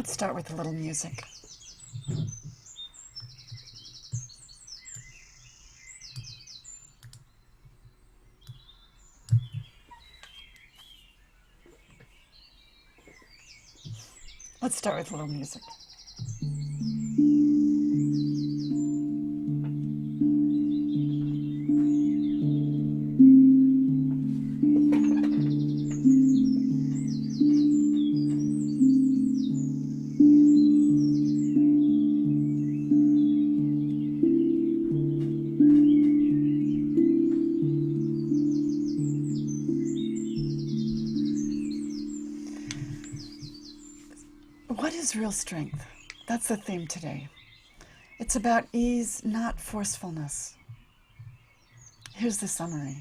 Let's start with a little music. Let's start with a little music. What is real strength? That's the theme today. It's about ease, not forcefulness. Here's the summary.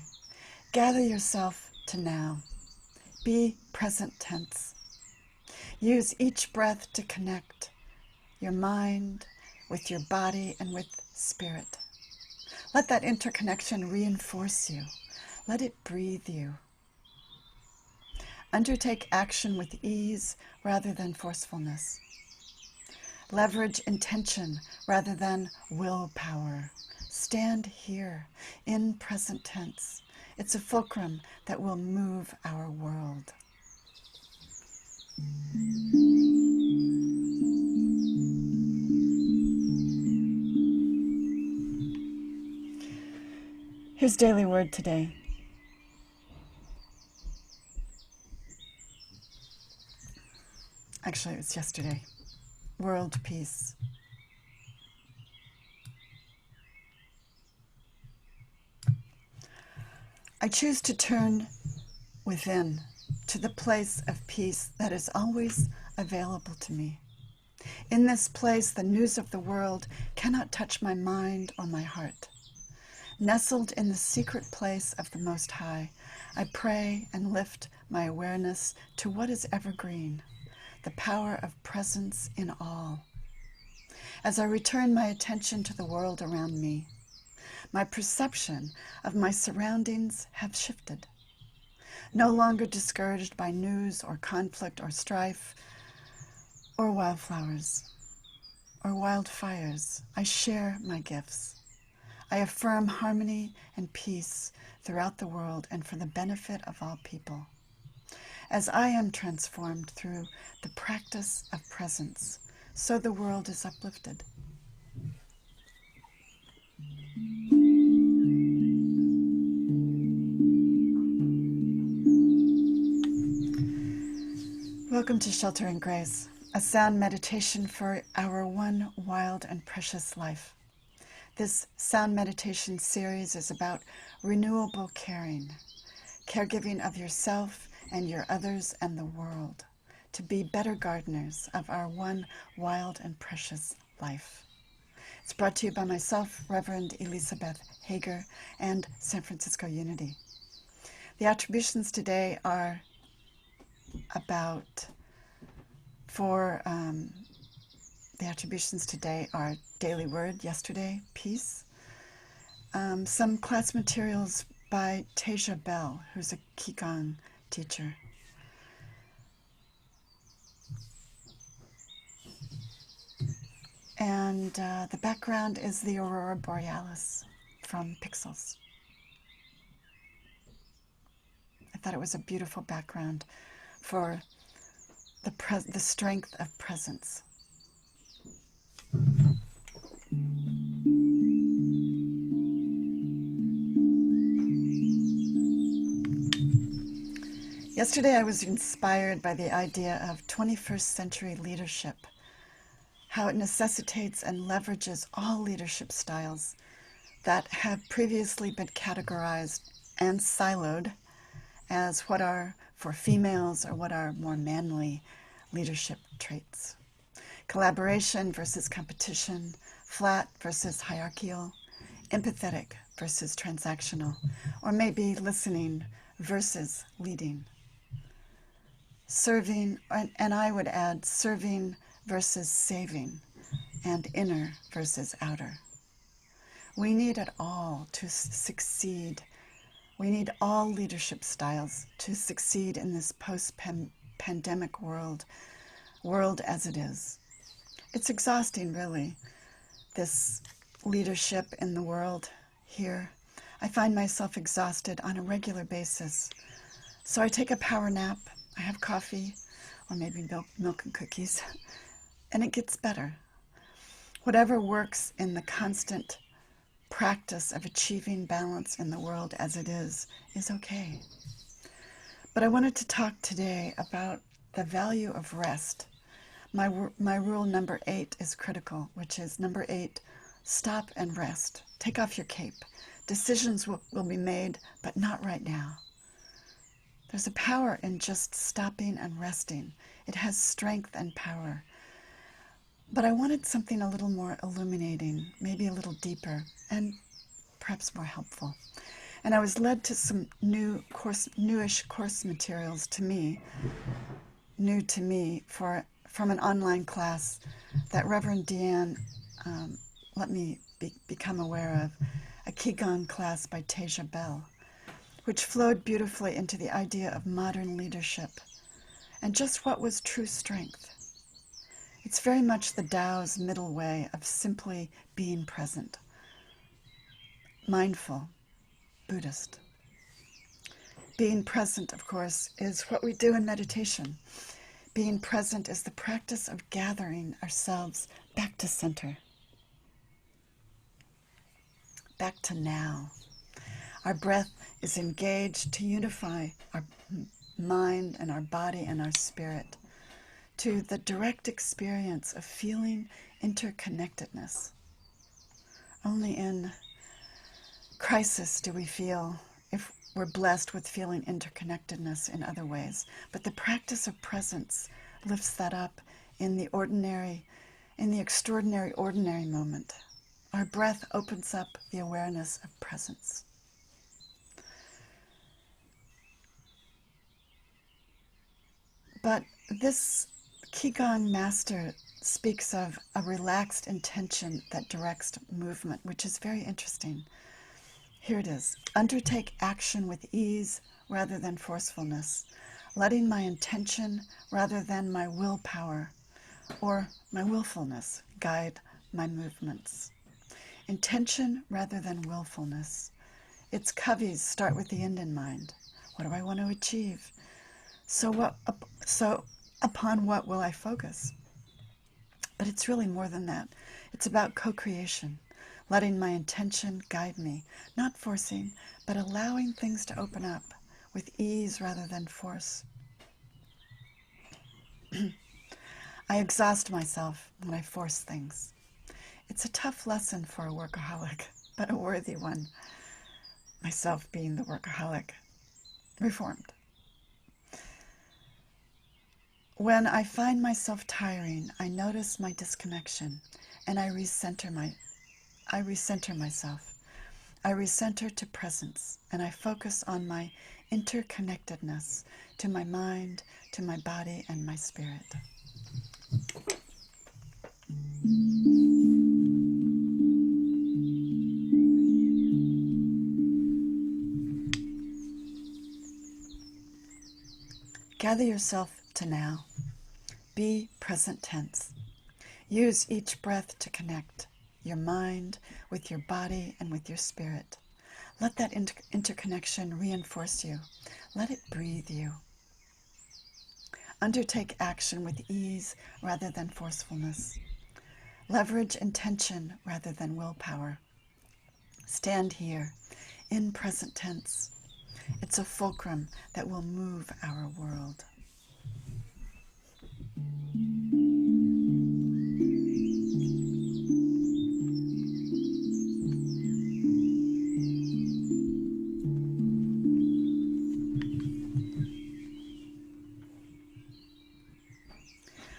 Gather yourself to now. Be present tense. Use each breath to connect your mind with your body and with spirit. Let that interconnection reinforce you. Let it breathe you. Undertake action with ease rather than forcefulness. Leverage intention rather than willpower. Stand here in present tense. It's a fulcrum that will move our world. Here's Daily Word today. Actually, it's yesterday. World peace. I choose to turn within to the place of peace that is always available to me. In this place, the news of the world cannot touch my mind or my heart. Nestled in the secret place of the Most High, I pray and lift my awareness to what is evergreen, the power of presence in all. As I return my attention to the world around me, my perception of my surroundings have shifted. No longer discouraged by news or conflict or strife or wildflowers or wildfires, I share my gifts. I affirm harmony and peace throughout the world and for the benefit of all people. As I am transformed through the practice of presence, so the world is uplifted. Welcome to Shelter and Grace, a sound meditation for our one wild and precious life. This sound meditation series is about renewable caring, caregiving of yourself and your others and the world, to be better gardeners of our one wild and precious life. It's brought to you by myself, Reverend Elizabeth Hager, and San Francisco Unity. The attributions today are the attributions today are Daily Word, yesterday, peace. Some class materials by Teja Bell, who's a Qigong teacher. And the background is the Aurora Borealis from Pixels. I thought it was a beautiful background for the strength of presence. Yesterday I was inspired by the idea of 21st century leadership, how it necessitates and leverages all leadership styles that have previously been categorized and siloed as what are for females or what are more manly leadership traits. Collaboration versus competition, flat versus hierarchical, empathetic versus transactional, or maybe listening versus leading. Serving, and I would add serving versus saving, and inner versus outer. We need it all to succeed. We need all leadership styles to succeed in this post-pandemic world world as it is. It's exhausting, really, this leadership in the world here. I find myself exhausted on a regular basis. So I take a power nap, I have coffee, or maybe milk and cookies, and it gets better. Whatever works in the constant practice of achieving balance in the world as it is okay. But I wanted to talk today about the value of rest. My rule number 8 is critical, which is number 8, stop and rest. Take off your cape. Decisions will be made, but not right now. There's a power in just stopping and resting. It has strength and power. But I wanted something a little more illuminating, maybe a little deeper, and perhaps more helpful. And I was led to some newish course materials new to me, from an online class that Reverend Deanne let me become aware of, a Qigong class by Teja Bell, which flowed beautifully into the idea of modern leadership and just what was true strength. It's very much the Tao's middle way of simply being present. Mindful, Buddhist. Being present, of course, is what we do in meditation. Being present is the practice of gathering ourselves back to center, back to now. Our breath is engaged to unify our mind and our body and our spirit to the direct experience of feeling interconnectedness. Only in crisis do we feel, if we're blessed with feeling interconnectedness in other ways. But the practice of presence lifts that up in the extraordinary ordinary moment. Our breath opens up the awareness of presence. But this Qigong master speaks of a relaxed intention that directs movement, which is very interesting. Here it is. Undertake action with ease rather than forcefulness, letting my intention rather than my willpower or my willfulness guide my movements. Intention rather than willfulness. Its coveys start with the end in mind. What do I want to achieve? So upon what will I focus? But it's really more than that. It's about co-creation, letting my intention guide me, not forcing, but allowing things to open up with ease rather than force. I exhaust myself when I force things. It's a tough lesson for a workaholic, but a worthy one. Myself being the workaholic, reformed. When I find myself tiring, I notice my disconnection and I recenter myself. I recenter to presence and I focus on my interconnectedness to my mind, to my body, and my spirit. Gather yourself to now. Be present tense. Use each breath to connect your mind with your body and with your spirit. Let that interconnection reinforce you. Let it breathe you. Undertake action with ease rather than forcefulness. Leverage intention rather than willpower. Stand here in present tense. It's a fulcrum that will move our world.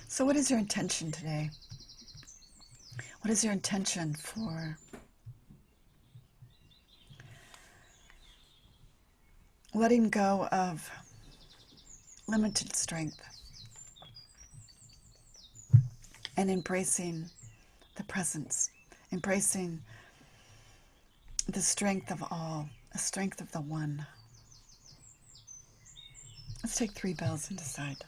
So what is your intention today? What is your intention for letting go of limited strength and embracing the presence, embracing the strength of all, the strength of the one? Let's take 3 bells and decide.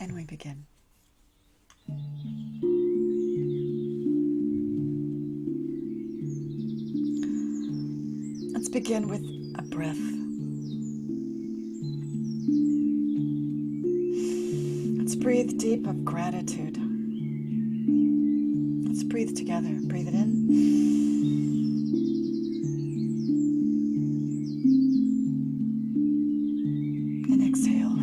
And we begin. Let's begin with a breath. Let's breathe deep of gratitude. Let's breathe together. Breathe it in. And exhale.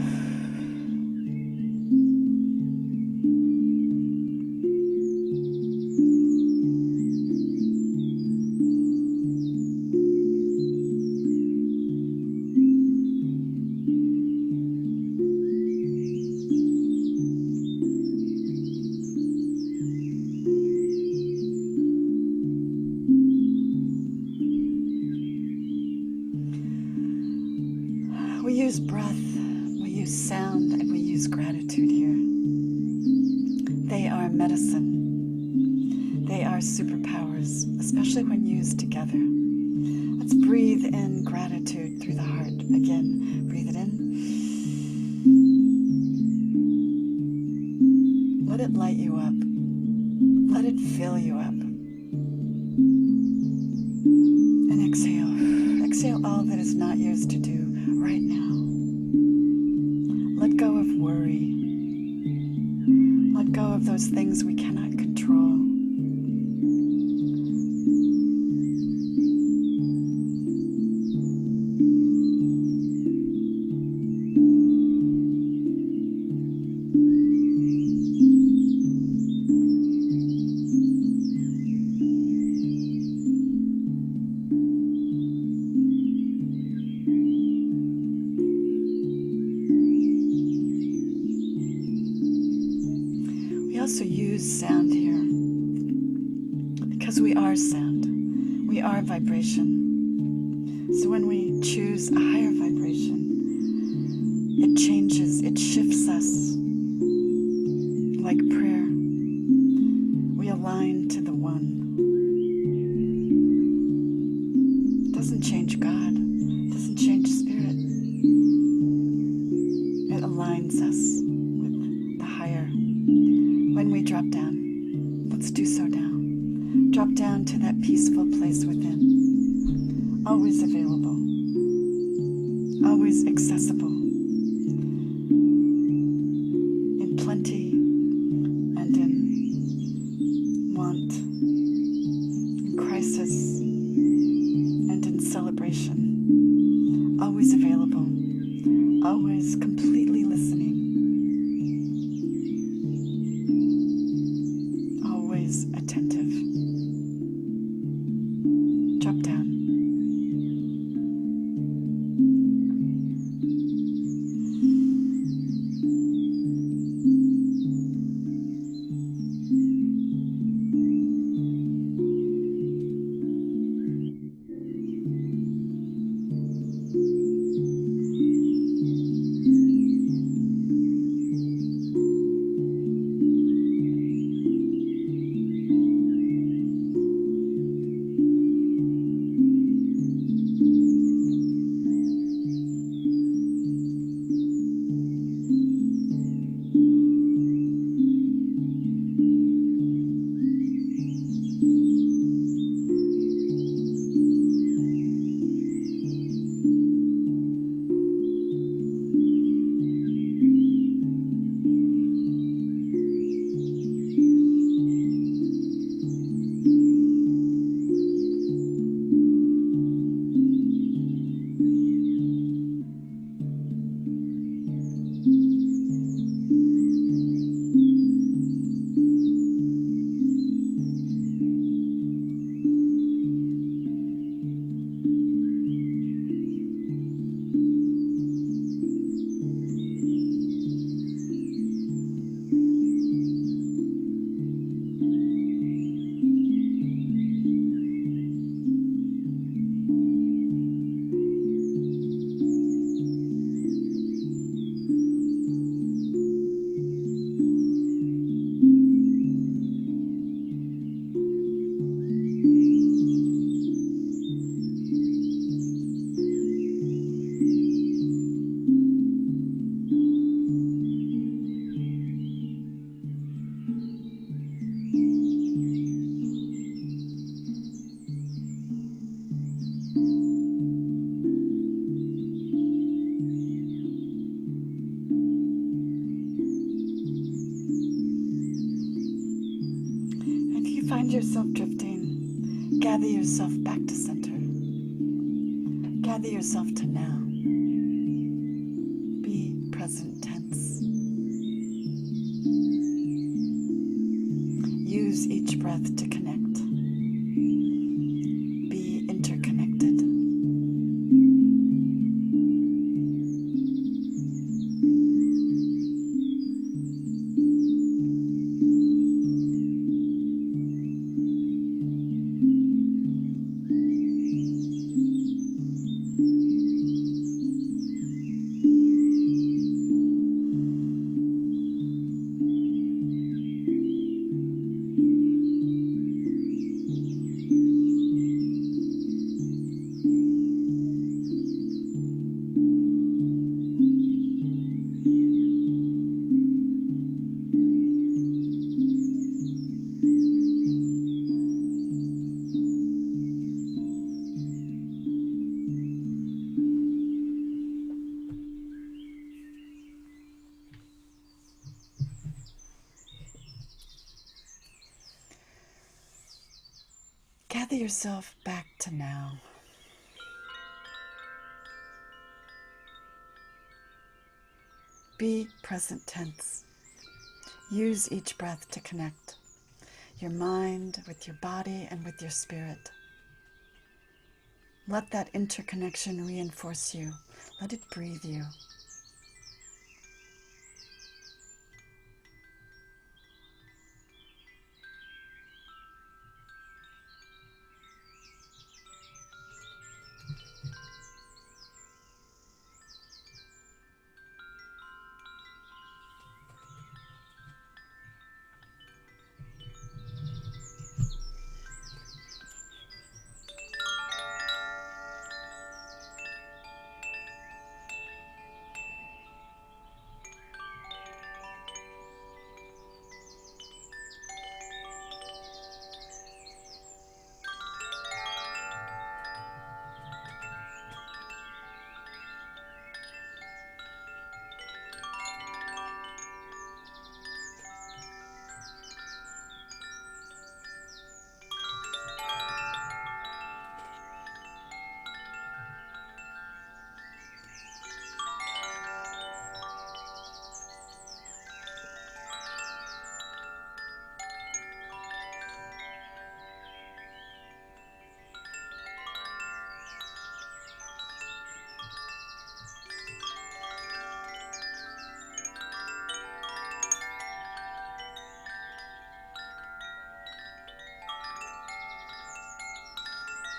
We use breath, we use sound, and we use gratitude here. They are medicine. They are superpowers, especially when used together. Let's breathe in gratitude through the heart. Again, breathe it in. Let it light you up. Let it fill you up. And exhale. Exhale all that is not yours to do right now. Let go of worry. Let go of those things we cannot control. We also use sound here because we are sound. We are vibration. So when we choose a higher vibration, it changes, it shifts us. Like prayer, we align to the one. It doesn't change God. It doesn't change spirit. It aligns us with the higher. When we drop down, let's do so now. Drop down to that peaceful place within, always available, always accessible, in plenty and in want, in crisis and in celebration, always available, always completely listening. Attentive. Drop down. find yourself drifting, gather yourself back to center. Gather yourself to now. Be present tense. Use each breath to connect. Be interconnected. Gather yourself back to now. Be present tense. Use each breath to connect your mind with your body and with your spirit. Let that interconnection reinforce you. Let it breathe you.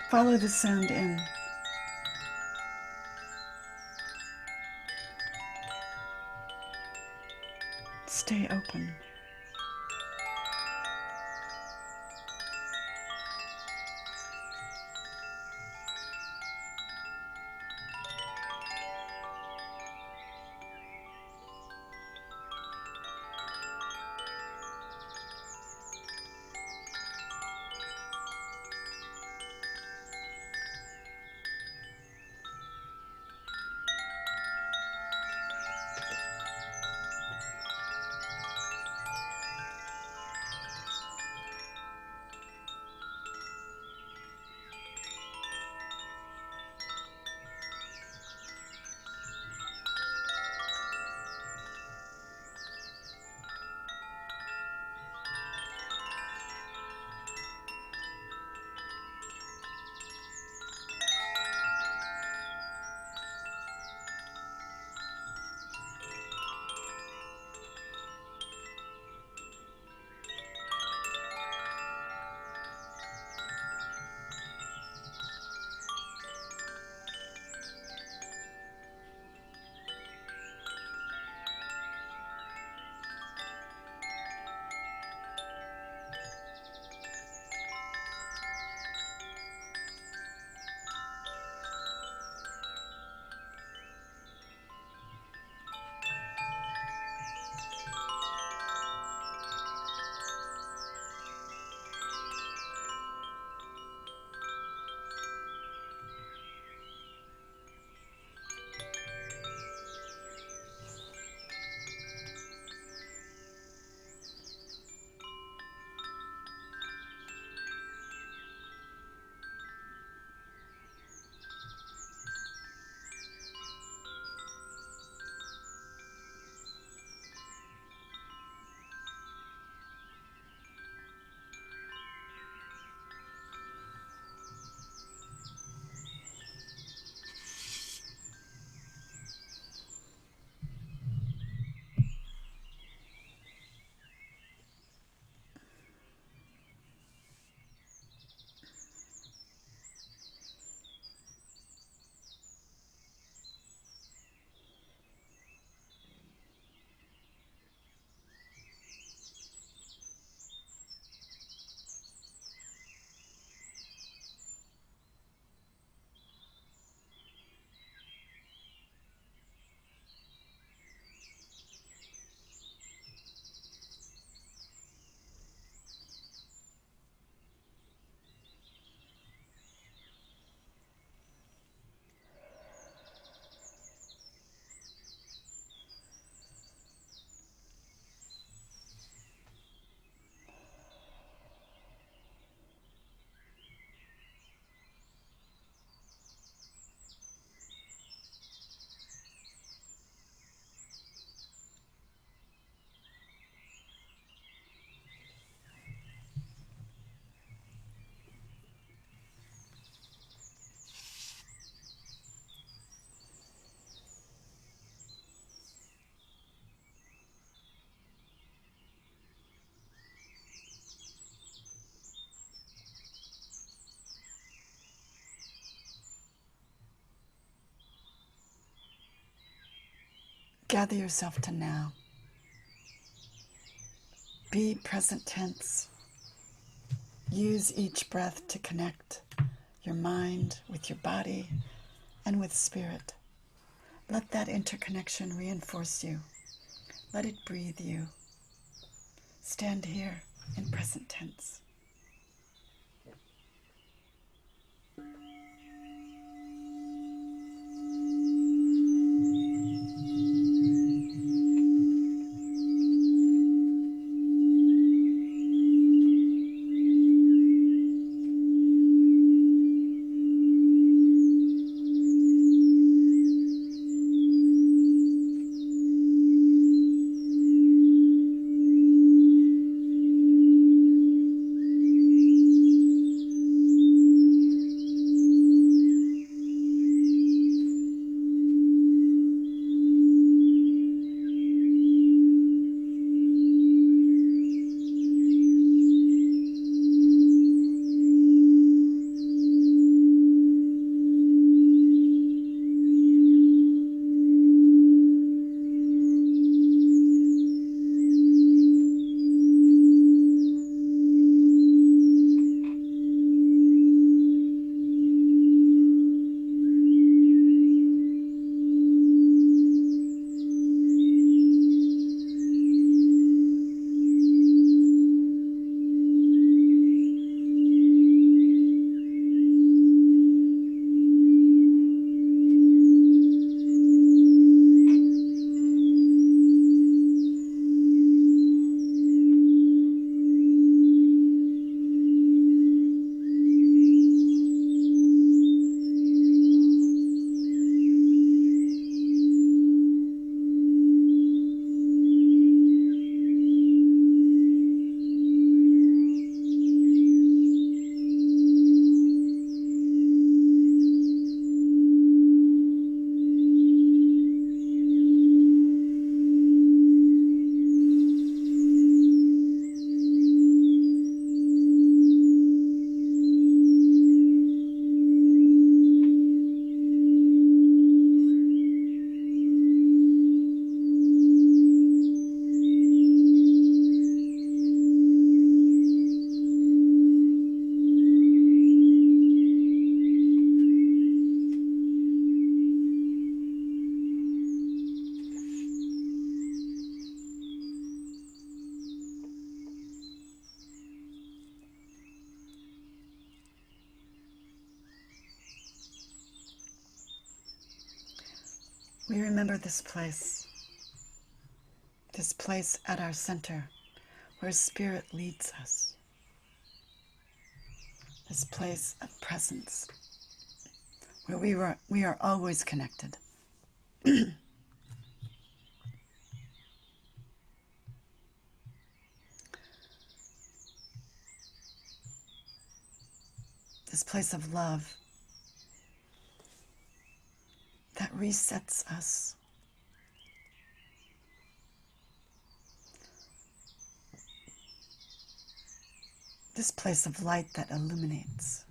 Follow the sound in. Stay open. Gather yourself to now. Be present tense. Use each breath to connect your mind with your body and with spirit. Let that interconnection reinforce you. Let it breathe you. Stand here in present tense. We remember this place at our center where spirit leads us, this place of presence where we are always connected. This place of love that resets us. This place of light that illuminates.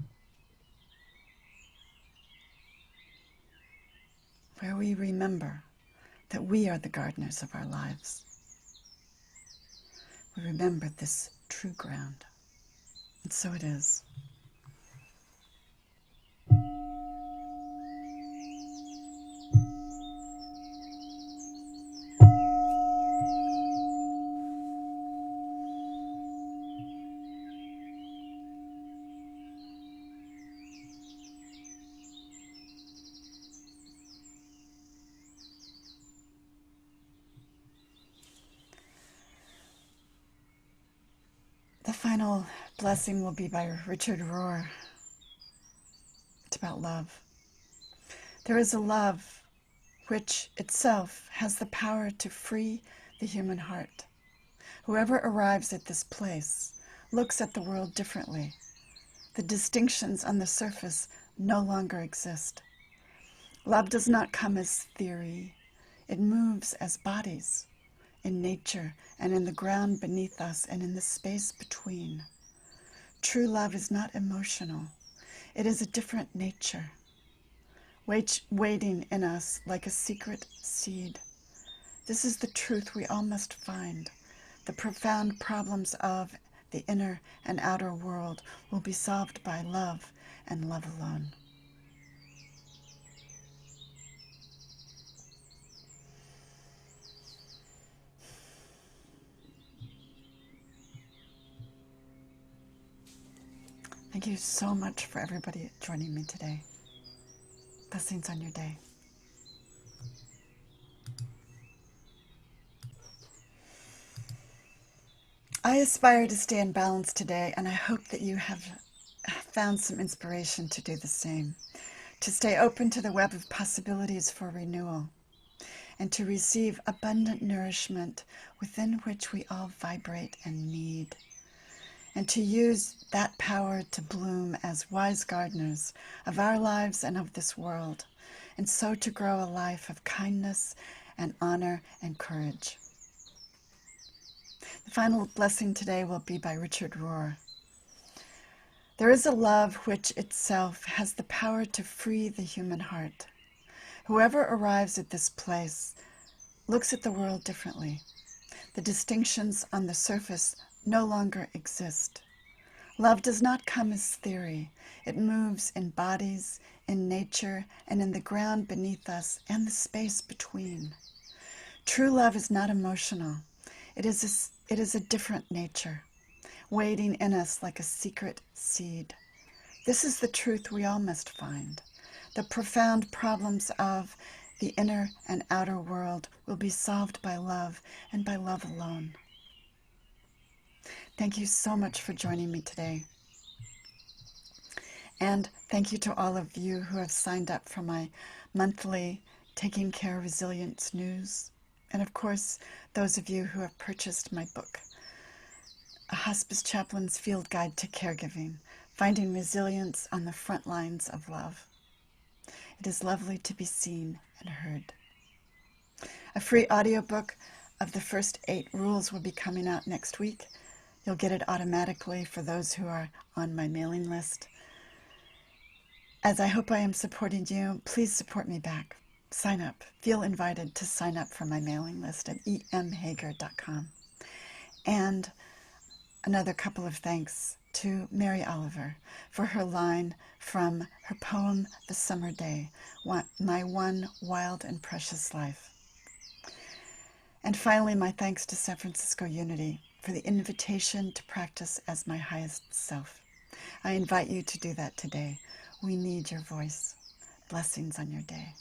Where we remember that we are the gardeners of our lives. We remember this true ground. And so it is. The final blessing will be by Richard Rohr. It's about love. There is a love which itself has the power to free the human heart. Whoever arrives at this place looks at the world differently. The distinctions on the surface no longer exist. Love does not come as theory. It moves as bodies in nature and in the ground beneath us and in the space between. True love is not emotional. It is a different nature, waiting in us like a secret seed This is the truth we all must find. The profound problems of the inner and outer world will be solved by love and love alone. Thank you so much for everybody joining me today. Blessings on your day. I aspire to stay in balance today, and I hope that you have found some inspiration to do the same, to stay open to the web of possibilities for renewal, and to receive abundant nourishment within which we all vibrate and need, and to use that power to bloom as wise gardeners of our lives and of this world, and so to grow a life of kindness and honor and courage. The final blessing today will be by Richard Rohr. There is a love which itself has the power to free the human heart. Whoever arrives at this place looks at the world differently. The distinctions on the surface no longer exist. Love does not come as theory. It moves in bodies, in nature, and in the ground beneath us and the space between. True love is not emotional. It is a different nature, waiting in us like a secret seed. This is the truth we all must find. The profound problems of the inner and outer world will be solved by love and by love alone. Thank you so much for joining me today. And thank you to all of you who have signed up for my monthly Taking Care Resilience news. And of course, those of you who have purchased my book, A Hospice Chaplain's Field Guide to Caregiving, Finding Resilience on the Front Lines of Love. It is lovely to be seen and heard. A free audiobook of the first 8 rules will be coming out next week. You'll get it automatically for those who are on my mailing list. As I hope I am supporting you, please support me back. Sign up. Feel invited to sign up for my mailing list at emhager.com. And another couple of thanks to Mary Oliver for her line from her poem, The Summer Day, My One Wild and Precious Life. And finally, my thanks to San Francisco Unity for the invitation to practice as my highest self. I invite you to do that today. We need your voice. Blessings on your day.